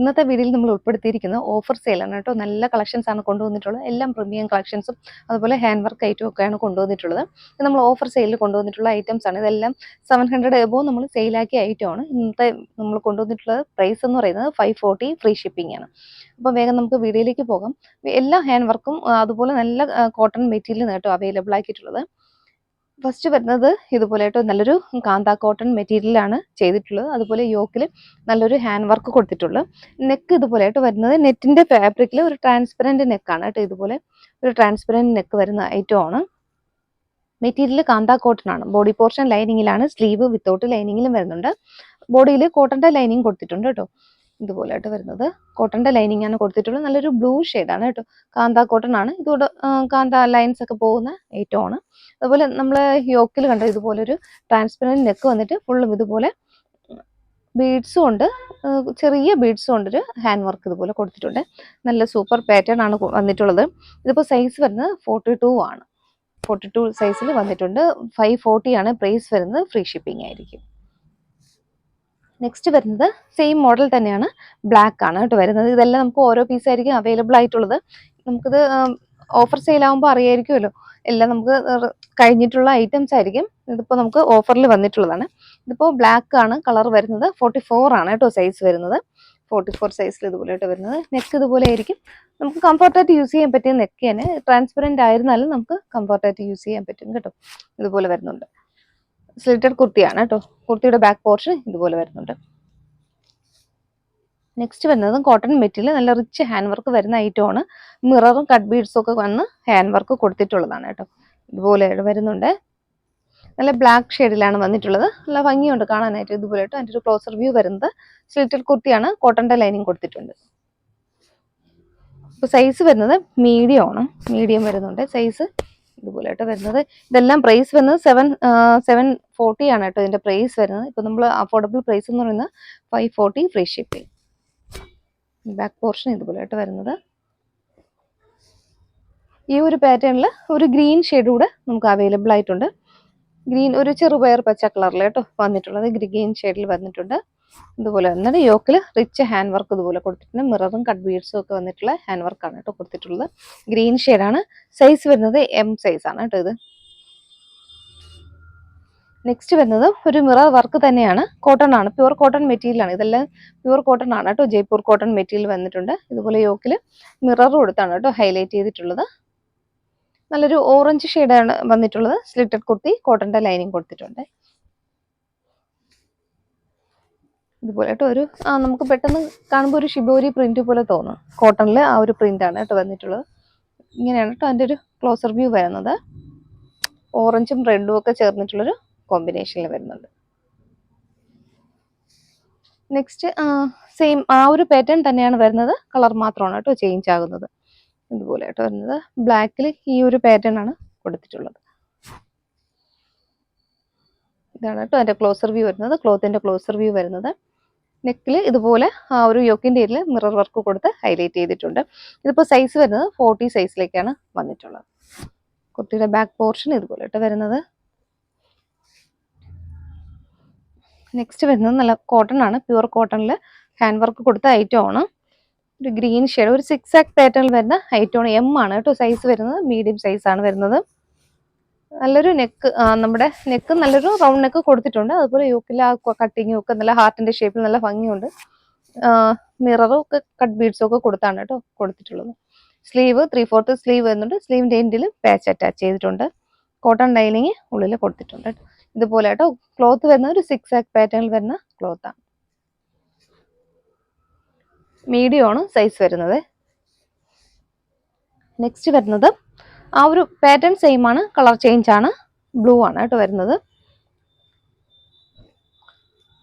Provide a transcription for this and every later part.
ഇന്നത്തെ വീഡിയോയിൽ നമ്മൾ ഉൾപ്പെടുത്തിയിരിക്കുന്നത് ഓഫർ സെയിലാണ് കേട്ടോ. നല്ല കളക്ഷൻസ് ആണ് കൊണ്ടുവന്നിട്ടുള്ളത്. എല്ലാം പ്രീമിയം കളക്ഷൻസും അതുപോലെ ഹാൻഡ് വർക്ക് ഐറ്റം ഒക്കെയാണ് കൊണ്ടുവന്നിട്ടുള്ളത്. ഇത് നമ്മൾ ഓഫർ സെയിലിൽ കൊണ്ടുവന്നിട്ടുള്ള ഐറ്റംസ് ആണ്. ഇതെല്ലാം 700 എബോ നമ്മൾ സെയിലാക്കിയ ഐറ്റം ആണ്. ഇന്നത്തെ നമ്മൾ കൊണ്ടുവന്നിട്ടുള്ളത് പ്രൈസ് എന്ന് പറയുന്നത് 540 ഫ്രീ ഷിപ്പിംഗ് ആണ്. അപ്പോൾ വേഗം നമുക്ക് വീഡിയോയിലേക്ക് പോകാം. എല്ലാ ഹാൻഡ് വർക്കും അതുപോലെ നല്ല കോട്ടൺ മെറ്റീരിയൽ കേട്ടോ അവൈലബിൾ ആക്കിയിട്ടുള്ളത്. ഫസ്റ്റ് വരുന്നത് ഇതുപോലെ കേട്ടോ, നല്ലൊരു കാന്ത കോട്ടൺ മെറ്റീരിയലാണ് ചെയ്തിട്ടുള്ളത്. അതുപോലെ യോക്കിൽ നല്ലൊരു ഹാൻഡ് വർക്ക് കൊടുത്തിട്ടുള്ളത്. നെക്ക് ഇതുപോലെ ആയിട്ട് വരുന്നത് നെറ്റിന്റെ ഫാബ്രിക്കിൽ ഒരു ട്രാൻസ്പെറൻറ്റ് നെക്കാണ് കേട്ടോ. ഇതുപോലെ ഒരു ട്രാൻസ്പെറൻറ്റ് നെക്ക് വരുന്ന ഐറ്റം ആണ്. മെറ്റീരിയൽ കാന്ത കോട്ടൺ ആണ്. ബോഡി പോർഷൻ ലൈനിങ്ങിലാണ്, സ്ലീവ് വിത്തൗട്ട് ലൈനിങ്ങിലും വരുന്നുണ്ട്. ബോഡിയിൽ കോട്ടന്റെ ലൈനിങ് കൊടുത്തിട്ടുണ്ട് കേട്ടോ. ഇതുപോലെ ആയിട്ട് വരുന്നത് കോട്ടന്റെ ലൈനിങ് ആണ് കൊടുത്തിട്ടുള്ളത്. നല്ലൊരു ബ്ലൂ ആണ് കേട്ടോ. കാന്ത കോട്ടൺ ആണ്. ഇതോടെ കാന്ത ലൈൻസ് ഒക്കെ പോകുന്ന ഐറ്റം ആണ്. അതുപോലെ നമ്മൾ യോക്കിൽ കണ്ട ഇതുപോലെ ഒരു ട്രാൻസ്പെറൻറ്റ് നെക്ക് വന്നിട്ട് ഫുള്ളും ഇതുപോലെ ബീഡ്സും ഉണ്ട്, ചെറിയ ബീഡ്സും ഉണ്ട്. ഒരു ഹാൻഡ് വർക്ക് ഇതുപോലെ കൊടുത്തിട്ടുണ്ട്. നല്ല സൂപ്പർ പാറ്റേൺ ആണ് വന്നിട്ടുള്ളത്. ഇതിപ്പോൾ സൈസ് വരുന്നത് 42 ആണ്. 42 സൈസിൽ വന്നിട്ടുണ്ട്. 540 ആണ് പ്രൈസ് വരുന്നത്. ഫ്രീ ഷിപ്പിംഗ് ആയിരിക്കും. നെക്സ്റ്റ് വരുന്നത് സെയിം മോഡൽ തന്നെയാണ്, ബ്ലാക്ക് ആണ് കേട്ടോ വരുന്നത്. ഇതെല്ലാം നമുക്ക് ഓരോ പീസ് ആയിരിക്കും അവൈലബിൾ ആയിട്ടുള്ളത്. നമുക്കിത് ഓഫർ സെയിൽ ആകുമ്പോൾ അറിയായിരിക്കുമല്ലോ, എല്ലാം നമുക്ക് കഴിഞ്ഞിട്ടുള്ള ഐറ്റംസ് ആയിരിക്കും. ഇതിപ്പോൾ നമുക്ക് ഓഫറിൽ വന്നിട്ടുള്ളതാണ്. ഇതിപ്പോൾ ബ്ലാക്ക് ആണ് കളർ വരുന്നത്. 44 ആണ് കേട്ടോ സൈസ് വരുന്നത്. 44 സൈസിൽ ഇതുപോലെ ആയിട്ട് വരുന്നത്. നെക്ക് ഇതുപോലെ ആയിരിക്കും. നമുക്ക് കംഫർട്ടായിട്ട് യൂസ് ചെയ്യാൻ പറ്റിയ നെക്ക് തന്നെ. ട്രാൻസ്പെറൻറ്റ് ആയിരുന്നാലും നമുക്ക് കംഫർട്ടായിട്ട് യൂസ് ചെയ്യാൻ പറ്റും കേട്ടോ. ഇതുപോലെ വരുന്നുണ്ട്. സ്ലിറ്റഡ് കുർത്തിയാണ് കേട്ടോ. കുർത്തിയുടെ ബാക്ക് പോർഷൻ ഇതുപോലെ വരുന്നുണ്ട്. നെക്സ്റ്റ് വരുന്നത് കോട്ടൺ മെറ്റീരിയൽ, നല്ല റിച്ച് ഹാൻഡ് വർക്ക് വരുന്ന ഐറ്റം ആണ്. മിററും കട്ട് ബീഡ്സും ഒക്കെ വന്ന് ഹാൻഡ് വർക്ക് കൊടുത്തിട്ടുള്ളതാണ് കേട്ടോ. ഇതുപോലെ വരുന്നുണ്ട്. നല്ല ബ്ലാക്ക് ഷെയ്ഡിലാണ് വന്നിട്ടുള്ളത്. നല്ല ഭംഗിയുണ്ട് കാണാനായിട്ട്. ഇതുപോലെ ആയിട്ട് അതിൻ്റെ ഒരു ക്ലോസർ വ്യൂ വരുന്നത് സ്ലിറ്റഡ് കുർത്തിയാണ്. കോട്ടന്റെ ലൈനിങ് കൊടുത്തിട്ടുണ്ട്. ഇപ്പോൾ സൈസ് വരുന്നത് മീഡിയം ആണ്. മീഡിയം വരുന്നുണ്ട് സൈസ് ഇതുപോലെ ആയിട്ട് വരുന്നത്. ഇതെല്ലാം പ്രൈസ് വരുന്നത് 740 ആണ് കേട്ടോ ഇതിന്റെ പ്രൈസ് വരുന്നത്. ഇപ്പൊ നമ്മൾ അഫോർഡബിൾ പ്രൈസ് എന്ന് പറയുന്നത് 540 ഫ്രീ ഷിപ്പിംഗ്. ബാക്ക് പോർഷൻ ഇതുപോലെ ആയിട്ട് വരുന്നത്. ഈ ഒരു പാറ്റേണിൽ ഒരു ഗ്രീൻ ഷെയ്ഡ് കൂടെ നമുക്ക് അവൈലബിൾ ആയിട്ടുണ്ട്. ഗ്രീൻ ഒരു ചെറുപയർ പച്ച കളറിൽ കേട്ടോ വന്നിട്ടുള്ളത്. ഗ്രീൻ ഷെയ്ഡിൽ വന്നിട്ടുണ്ട്. ഇതുപോലെ വന്നിട്ട് യോക്കിൽ റിച്ച് ഹാൻഡ് വർക്ക് ഇതുപോലെ കൊടുത്തിട്ടുണ്ട്. മിററും കട്ട് ബീഡ്സും ഒക്കെ വന്നിട്ടുള്ള ഹാൻഡ് വർക്കാണ് കേട്ടോ കൊടുത്തിട്ടുള്ളത്. ഗ്രീൻ ഷെയ്ഡാണ്. സൈസ് വരുന്നത് M സൈസ് ആണ് കേട്ടോ ഇത്. നെക്സ്റ്റ് വരുന്നത് ഒരു മിറർ വർക്ക് തന്നെയാണ്. കോട്ടൺ ആണ്, പ്യുവർ കോട്ടൺ മെറ്റീരിയൽ ആണ്. ഇതെല്ലാം പ്യുവർ കോട്ടൺ ആണ് കേട്ടോ. ജയ്പൂർ കോട്ടൺ മെറ്റീരിയൽ വന്നിട്ടുണ്ട്. ഇതുപോലെ യോക്കിൽ മിറർ കൊടുത്താണ് കേട്ടോ ഹൈലൈറ്റ് ചെയ്തിട്ടുള്ളത്. നല്ലൊരു ഓറഞ്ച് ഷെയ്ഡാണ് വന്നിട്ടുള്ളത്. സ്ലിറ്റഡ് കുർത്തി, കോട്ടന്റെ ലൈനിങ് കൊടുത്തിട്ടുണ്ട്. ഇതുപോലെ കേട്ടോ ഒരു നമുക്ക് പെട്ടെന്ന് കാണുമ്പോൾ ഒരു ഷിബോരി പ്രിന്റ് പോലെ തോന്നും. കോട്ടണിൽ ആ ഒരു പ്രിന്റ് ആണ് കേട്ടോ വന്നിട്ടുള്ളത്. ഇങ്ങനെയാണ് കേട്ടോ അതിൻ്റെ ഒരു ക്ലോസർ വ്യൂ വരുന്നത്. ഓറഞ്ചും റെഡും ഒക്കെ ചേർന്നിട്ടുള്ളൊരു കോമ്പിനേഷനിൽ വരുന്നുണ്ട്. നെക്സ്റ്റ് സെയിം ആ ഒരു പാറ്റേൺ തന്നെയാണ് വരുന്നത്. കളർ മാത്രമാണ് കേട്ടോ ചേഞ്ച് ആകുന്നത്. ഇതുപോലെ കേട്ടോ വരുന്നത്. ബ്ലാക്കിൽ ഈ ഒരു പാറ്റേൺ ആണ് കൊടുത്തിട്ടുള്ളത്. ഇതാണ് കേട്ടോ അതിൻ്റെ ക്ലോസർ വ്യൂ വരുന്നത്. ക്ലോത്തിന്റെ ക്ലോസർ വ്യൂ വരുന്നത്. നെക്കിൽ ഇതുപോലെ ആ ഒരു യോക്കിൻ്റെ ഏരിയയിൽ മിറർ വർക്ക് കൊടുത്ത് ഹൈലൈറ്റ് ചെയ്തിട്ടുണ്ട്. ഇതിപ്പോൾ സൈസ് വരുന്നത് 40 സൈസിലേക്കാണ് വന്നിട്ടുള്ളത്. കുർത്തിയുടെ ബാക്ക് പോർഷൻ ഇതുപോലെ ആയിട്ട് വരുന്നത്. നെക്സ്റ്റ് വരുന്നത് നല്ല കോട്ടൺ ആണ്. പ്യുവർ കോട്ടണിൽ ഹാൻഡ് വർക്ക് കൊടുത്ത ഐറ്റം ആണ്. ഒരു ഗ്രീൻ ഷെയ്ഡ്, ഒരു 6 ആക്ക് പാറ്റേണിൽ വരുന്ന ഐറ്റം ആണ്. M ആണ് കേട്ടോ സൈസ് വരുന്നത്. മീഡിയം സൈസ് ആണ് വരുന്നത്. നല്ലൊരു നെക്ക്, നമ്മുടെ നെക്ക് നല്ലൊരു റൗണ്ട് നെക്ക് കൊടുത്തിട്ടുണ്ട്. അതുപോലെ യോക്കിൽ ആ കട്ടിങ്ങും ഒക്കെ നല്ല ഹാർട്ടിന്റെ ഷേപ്പിൽ നല്ല ഭംഗിയുണ്ട്. മിററും ഒക്കെ കട്ട് ബീഡ്സും ഒക്കെ കൊടുത്താണ് കേട്ടോ കൊടുത്തിട്ടുള്ളത്. സ്ലീവ് 3/4 സ്ലീവ് വരുന്നുണ്ട്. സ്ലീവിന്റെ എൻഡിൽ പാച്ച് അറ്റാച്ച് ചെയ്തിട്ടുണ്ട്. കോട്ടൺ ലൈനിങ് ഉള്ളിൽ കൊടുത്തിട്ടുണ്ട്. ഇതുപോലെ കേട്ടോ ക്ലോത്ത് വരുന്നത് ഒരു 6 ആക്ക് പാറ്റേണിൽ വരുന്ന ക്ലോത്ത് ആണ്. മീഡിയം ആണ് സൈസ് വരുന്നത്. നെക്സ്റ്റ് വരുന്നത് ആ ഒരു പാറ്റേൺ സെയിം ആണ്, കളർ ചേഞ്ച് ആണ്. ബ്ലൂ ആണ് കേട്ടോ വരുന്നത്.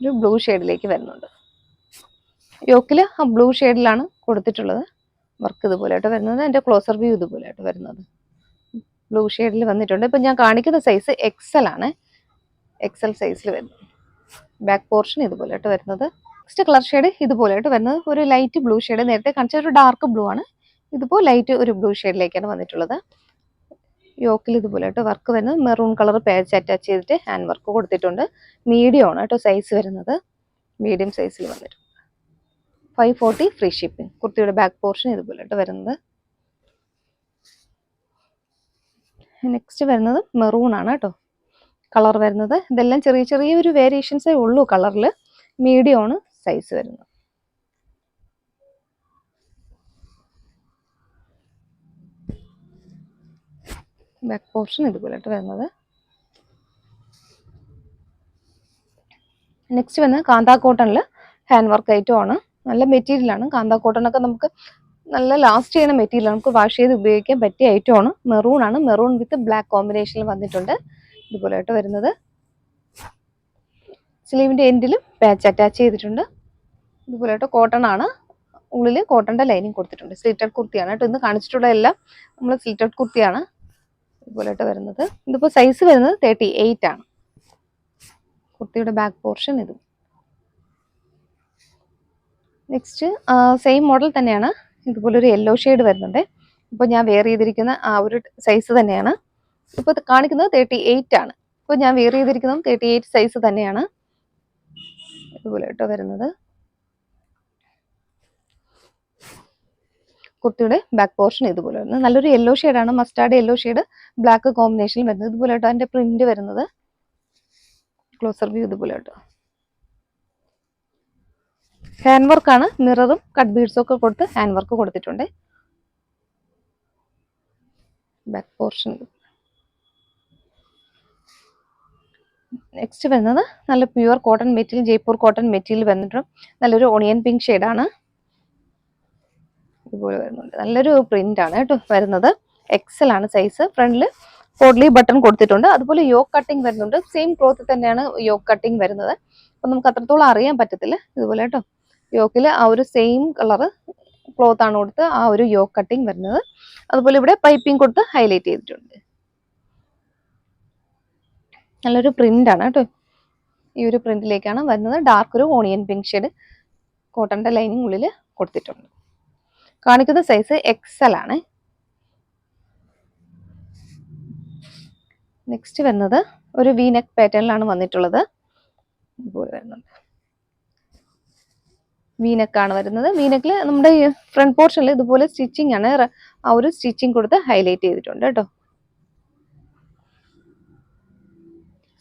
ഒരു ബ്ലൂ ഷെയ്ഡിലേക്ക് വരുന്നുണ്ട്. യോക്കിൽ ആ ബ്ലൂ ഷെയ്ഡിലാണ് കൊടുത്തിട്ടുള്ളത്. വർക്ക് ഇതുപോലെ ആയിട്ട് വരുന്നത്. എൻ്റെ ക്ലോസർ വ്യൂ ഇതുപോലെ ആയിട്ട് വരുന്നത്. ബ്ലൂ ഷെയ്ഡിൽ വന്നിട്ടുണ്ട്. ഇപ്പം ഞാൻ കാണിക്കുന്ന സൈസ് XL ആണ്. XL സൈസിൽ വരുന്നത്. ബാക്ക് പോർഷൻ ഇതുപോലെ ആയിട്ട് വരുന്നത്. നെക്സ്റ്റ് കളർ ഷെയ്ഡ് ഇതുപോലെ ആയിട്ട് വരുന്നത്. ഒരു ലൈറ്റ് ബ്ലൂ ഷെയ്ഡ്. നേരത്തെ കാണിച്ച ഒരു ഡാർക്ക് ബ്ലൂ ആണ്. ഇതിപ്പോൾ ലൈറ്റ് ഒരു ബ്ലൂ ഷെയ്ഡിലേക്കാണ് വന്നിട്ടുള്ളത്. യോക്കിൽ ഇതുപോലെ ആയിട്ട് വർക്ക് വരുന്നത്. മെറൂൺ കളർ പാച്ച് അറ്റാച്ച് ചെയ്തിട്ട് ഹാൻഡ് വർക്ക് കൊടുത്തിട്ടുണ്ട്. മീഡിയം ആണ് കേട്ടോ സൈസ് വരുന്നത്. മീഡിയം സൈസിൽ വന്നിട്ടുണ്ട്. 540 ഫ്രീ ഷിപ്പിംഗ്. കുർത്തിയുടെ ബാക്ക് പോർഷൻ ഇതുപോലെ വരുന്നത്. നെക്സ്റ്റ് വരുന്നത് മെറൂൺ ആണ് കേട്ടോ കളർ വരുന്നത്. ഇതെല്ലാം ചെറിയ ചെറിയൊരു വേരിയേഷൻസേ ഉള്ളൂ കളറിൽ. മീഡിയം ആണ് സൈസ് വരുന്നത്. ബാക്ക് പോർഷൻ ഇതുപോലെ വരുന്നത്. നെക്സ്റ്റ് വരുന്നത് കാന്താ കോട്ടണിൽ ഹാൻഡ് വർക്ക് ഐറ്റം ആണ്. നല്ല മെറ്റീരിയലാണ്. കാന്താ കോട്ടൺ ഒക്കെ നമുക്ക് നല്ല ലാസ്റ്റ് ചെയ്യുന്ന മെറ്റീരിയൽ, നമുക്ക് വാഷ് ചെയ്ത് ഉപയോഗിക്കാൻ പറ്റിയ ഐറ്റം ആണ്. മെറൂൺ ആണ്. മെറൂൺ വിത്ത് ബ്ലാക്ക് കോമ്പിനേഷനിൽ വന്നിട്ടുണ്ട്. ഇതുപോലെ വരുന്നത്. സ്ലീവിന്റെ എൻഡിലും പാച്ച് അറ്റാച്ച് ചെയ്തിട്ടുണ്ട്. ഇതുപോലെ കോട്ടൺ ആണ്. ഉള്ളിൽ കോട്ടന്റെ ലൈനിങ് കൊടുത്തിട്ടുണ്ട്. സ്ലിറ്റഡ് കുർത്തിയാണ് കേട്ടോ. ഇന്ന് കാണിച്ചിട്ടുള്ള എല്ലാം നമ്മൾ സ്ലിറ്റഡ് കുർത്തിയാണ്. ഇതുപോലെ വരുന്നത്. ഇതിപ്പോൾ സൈസ് വരുന്നത് 38 ആണ്. കുർത്തിയുടെ ബാക്ക് പോർഷൻ ഇത്. നെക്സ്റ്റ് സെയിം മോഡൽ തന്നെയാണ്. ഇതുപോലെ ഒരു യെല്ലോ ഷെയ്ഡ് വരുന്നുണ്ട്. ഇപ്പോൾ ഞാൻ വെയർ ചെയ്തിരിക്കുന്ന ആ ഒരു സൈസ് തന്നെയാണ്. ഇപ്പോൾ കാണിക്കുന്നത് 38 ആണ്. ഇപ്പോൾ ഞാൻ വെയർ ചെയ്തിരിക്കുന്നതും 38 സൈസ് തന്നെയാണ്. ഇതുപോലെ വരുന്നത്. കുർത്തിയുടെ ബാക്ക് പോർഷൻ ഇതുപോലെ വരുന്നത്. നല്ലൊരു യെല്ലോ ഷെയ്ഡാണ്. മസ്റ്റാർഡ് യെല്ലോ ഷെയ്ഡ് ബ്ലാക്ക് കോമ്പിനേഷനിൽ വരുന്നത്. ഇതുപോലെ അതിന്റെ പ്രിന്റ് വരുന്നത്. ക്ലോസർ വ്യൂ ഇതുപോലെ ഹാൻഡ് വർക്കാണ്. മിററും കട്ട് ബീഡ്സും ഒക്കെ കൊടുത്ത് ഹാൻഡ് വർക്ക് കൊടുത്തിട്ടുണ്ട്. Back portion. നെക്സ്റ്റ് വരുന്നത് നല്ല pure cotton material, Jaipur cotton material വന്നിട്ടുണ്ട്. നല്ലൊരു ഓണിയൻ പിങ്ക് ഷെയ്ഡാണ്. ഇതുപോലെ വരുന്നുണ്ട്. നല്ലൊരു പ്രിന്റ് ആണ് കേട്ടോ വരുന്നത്. എക്സൽ ആണ് സൈസ്. ഫ്രണ്ടിൽ പോഡ്ലി ബട്ടൺ കൊടുത്തിട്ടുണ്ട്. അതുപോലെ യോക്ക് കട്ടിങ് വരുന്നുണ്ട്. സെയിം ക്ലോത്ത് തന്നെയാണ് യോക്ക് കട്ടിങ് വരുന്നത്. അപ്പം നമുക്ക് അത്രത്തോളം അറിയാൻ പറ്റത്തില്ല. ഇതുപോലെ കേട്ടോ യോക്കിൽ ആ ഒരു സെയിം കളർ ക്ലോത്ത് ആണ് കൊടുത്ത് ആ ഒരു യോക്ക് കട്ടിങ് വരുന്നത്. അതുപോലെ ഇവിടെ പൈപ്പിംഗ് കൊടുത്ത് ഹൈലൈറ്റ് ചെയ്തിട്ടുണ്ട്. നല്ലൊരു പ്രിന്റ് ആണ് കേട്ടോ. ഈ ഒരു പ്രിന്റിലേക്കാണ് വരുന്നത്. ഡാർക്ക് ഒരു ഓണിയൻ പിങ്ക് ഷെയ്ഡ് കോട്ടന്റെ ലൈനിങ് ഉള്ളിൽ കൊടുത്തിട്ടുണ്ട്. കാണിക്കുന്ന സൈസ് എക്സൽ ആണ്. നെക്സ്റ്റ് വരുന്നത് ഒരു വി നെക്ക് പാറ്റേണിലാണ് വന്നിട്ടുള്ളത്. ഇതുപോലെ വരുന്നുണ്ട്. വി നെക്ക് ആണ് വരുന്നത്. വി നെക്കിൽ നമ്മുടെ ഫ്രണ്ട് പോർഷനിൽ ഇതുപോലെ സ്റ്റിച്ചിങ് ആണ്. ആ ഒരു സ്റ്റിച്ചിങ് കൊടുത്ത് ഹൈലൈറ്റ് ചെയ്തിട്ടുണ്ട് കേട്ടോ.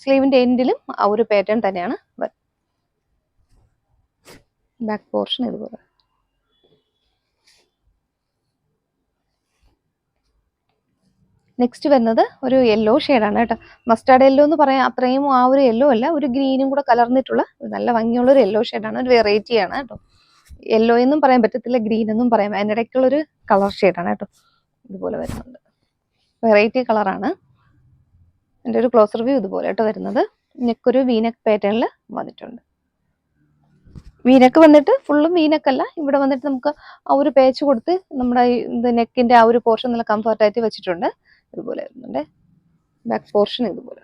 സ്ലീവിന്റെ എൻഡിലും ആ ഒരു പാറ്റേൺ തന്നെയാണ്. ബാക്ക് പോർഷൻ ഇതുപോലെ. നെക്സ്റ്റ് വരുന്നത് ഒരു യെല്ലോ ഷെയ്ഡാണ് കേട്ടോ. മസ്റ്റാർഡ് യെല്ലോ എന്ന് പറയാം, അത്രയും ആ ഒരു യെല്ലോ അല്ല, ഒരു ഗ്രീനും കൂടെ കലർന്നിട്ടുള്ള നല്ല ഭംഗിയുള്ള ഒരു യെല്ലോ ഷെയ്ഡാണ്. ഒരു വെറൈറ്റിയാണ് കേട്ടോ. യെല്ലോ എന്നും പറയാൻ പറ്റത്തില്ല, ഗ്രീൻ എന്നും പറയാം. അതിനിടയ്ക്കുള്ളൊരു കളർ ഷെയ്ഡാണ് കേട്ടോ. ഇതുപോലെ വരുന്നുണ്ട്. വെറൈറ്റി കളറാണ്. എൻ്റെ ഒരു ക്ലോസർ വ്യൂ ഇതുപോലെ കേട്ടോ വരുന്നത്. നെക്കൊരു വീനക്ക് പാറ്റേണിൽ വന്നിട്ടുണ്ട്. വീനക്ക് വന്നിട്ട് ഫുള്ളും വീനക്കല്ല, ഇവിടെ വന്നിട്ട് നമുക്ക് ആ ഒരു പേച്ച് കൊടുത്ത് നമ്മുടെ നെക്കിന്റെ ആ ഒരു പോർഷൻ നല്ല കംഫർട്ടായിട്ട് വെച്ചിട്ടുണ്ട്. ഇതുപോലെ വരുന്നുണ്ട്. ബാക്ക് പോർഷൻ ഇതുപോലെ.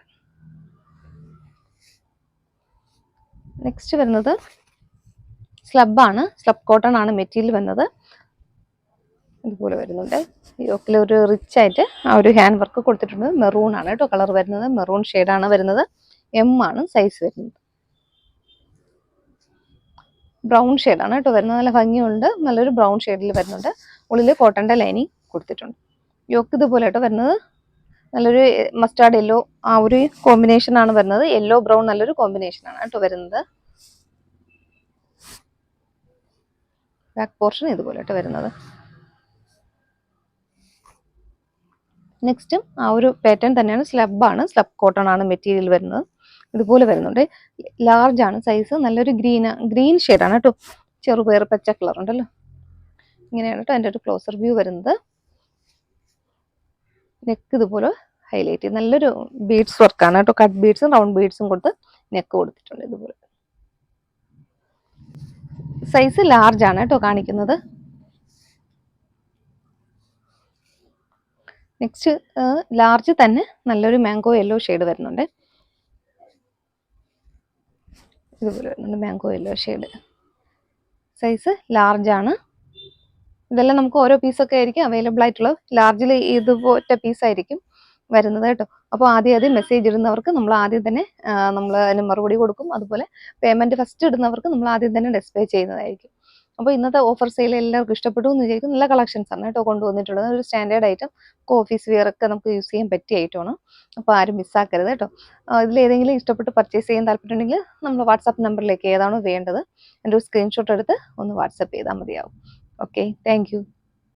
നെക്സ്റ്റ് വരുന്നത് സ്ലബാണ്. സ്ലബ് കോട്ടൺ ആണ് മെറ്റീരിയൽ വരുന്നത്. ഇതുപോലെ വരുന്നുണ്ട്. യോക്കിൽ ഒരു റിച്ച് ആയിട്ട് ആ ഒരു ഹാൻഡ് വർക്ക് കൊടുത്തിട്ടുണ്ട്. മെറൂൺ ആണ് കേട്ടോ കളർ വരുന്നത്. മെറൂൺ ഷെയ്ഡാണ് വരുന്നത്. എം ആണ് സൈസ് വരുന്നത്. ബ്രൗൺ ഷെയ്ഡാണ് കേട്ടോ വരുന്നത്. നല്ല ഭംഗിയുണ്ട്. നല്ലൊരു ബ്രൗൺ ഷെയ്ഡിൽ വരുന്നുണ്ട്. ഉള്ളിൽ കോട്ടന്റെ ലൈനിങ് കൊടുത്തിട്ടുണ്ട്. യോക്ക് ഇതുപോലെ കേട്ടോ വരുന്നത്. നല്ലൊരു മസ്റ്റാർഡ് യെല്ലോ ആ ഒരു കോമ്പിനേഷൻ ആണ് വരുന്നത്. യെല്ലോ ബ്രൗൺ നല്ലൊരു കോമ്പിനേഷൻ ആണ് കേട്ടോ വരുന്നത്. ബാക്ക് പോർഷൻ ഇതുപോലെ കേട്ടോ വരുന്നത്. നെക്സ്റ്റും ആ ഒരു പാറ്റേൺ തന്നെയാണ്. സ്ലബാണ്. സ്ലബ് കോട്ടൺ ആണ് മെറ്റീരിയൽ വരുന്നത്. ഇതുപോലെ വരുന്നുണ്ട്. ലാർജ് ആണ് സൈസ്. നല്ലൊരു ഗ്രീൻ ഷെയ്ഡാണ് കേട്ടോ. ചെറുപയർ പച്ച കളർ ഉണ്ടല്ലോ. ഇങ്ങനെയാണ് കേട്ടോ എൻ്റെ ഒരു ക്ലോസർ വ്യൂ വരുന്നത്. നെക്ക് ഇതുപോലെ ഹൈലൈറ്റ് നല്ലൊരു ബീഡ്സ് വർക്കാണ് കേട്ടോ. കട്ട് ബീഡ്സും റൗണ്ട് ബീഡ്സും കൊടുത്ത് നെക്ക് കൊടുത്തിട്ടുണ്ട്. ഇതുപോലെ സൈസ് ലാർജ് ആണ് കേട്ടോ കാണിക്കുന്നത്. നെക്സ്റ്റ് ലാർജ് തന്നെ നല്ലൊരു മാംഗോ യെല്ലോ ഷെയ്ഡ് വരുന്നുണ്ട്. ഇതുപോലെ വരുന്നുണ്ട് mango yellow shade. Size large ആണ്. ഇതെല്ലാം നമുക്ക് ഓരോ പീസൊക്കെ ആയിരിക്കും അവൈലബിൾ ആയിട്ടുള്ളത്. ലാർജിൽ ഇതുപോലത്തെ പീസായിരിക്കും വരുന്നത് കേട്ടോ. അപ്പോൾ ആദ്യം മെസ്സേജ് ഇടുന്നവർക്ക് നമ്മൾ ആദ്യം തന്നെ നമ്മൾ അതിന് മറുപടി കൊടുക്കും. അതുപോലെ പേയ്മെന്റ് ഫസ്റ്റ് ഇടുന്നവർക്ക് നമ്മൾ ആദ്യം തന്നെ ഡിസ്പ്ലേ ചെയ്യുന്നതായിരിക്കും. അപ്പോൾ ഇന്നത്തെ ഓഫർ സെയിൽ എല്ലാവർക്കും ഇഷ്ടപ്പെട്ടു എന്ന് വിചാരിക്കും. നല്ല കളക്ഷൻസ് ആണ് കേട്ടോ കൊണ്ടുവന്നിട്ടുള്ളത്. ഒരു സ്റ്റാൻഡേർഡ് ഐറ്റം, ഓഫീസ് വെയർ ഒക്കെ നമുക്ക് യൂസ് ചെയ്യാൻ പറ്റിയ ഐറ്റമാണ്. അപ്പോൾ ആരും മിസ്സാക്കരുത് കേട്ടോ. ഇതിലേതെങ്കിലും ഇഷ്ടപ്പെട്ട് പർച്ചേസ് ചെയ്യാൻ താല്പര്യമുണ്ടെങ്കിൽ നമ്മൾ വാട്സാപ്പ് നമ്പറിലേക്ക് ഏതാണോ വേണ്ടത് എൻ്റെ ഒരു സ്ക്രീൻഷോട്ട് എടുത്ത് ഒന്ന് വാട്സാപ്പ് ചെയ്താൽ മതിയാവും. Okay, thank you.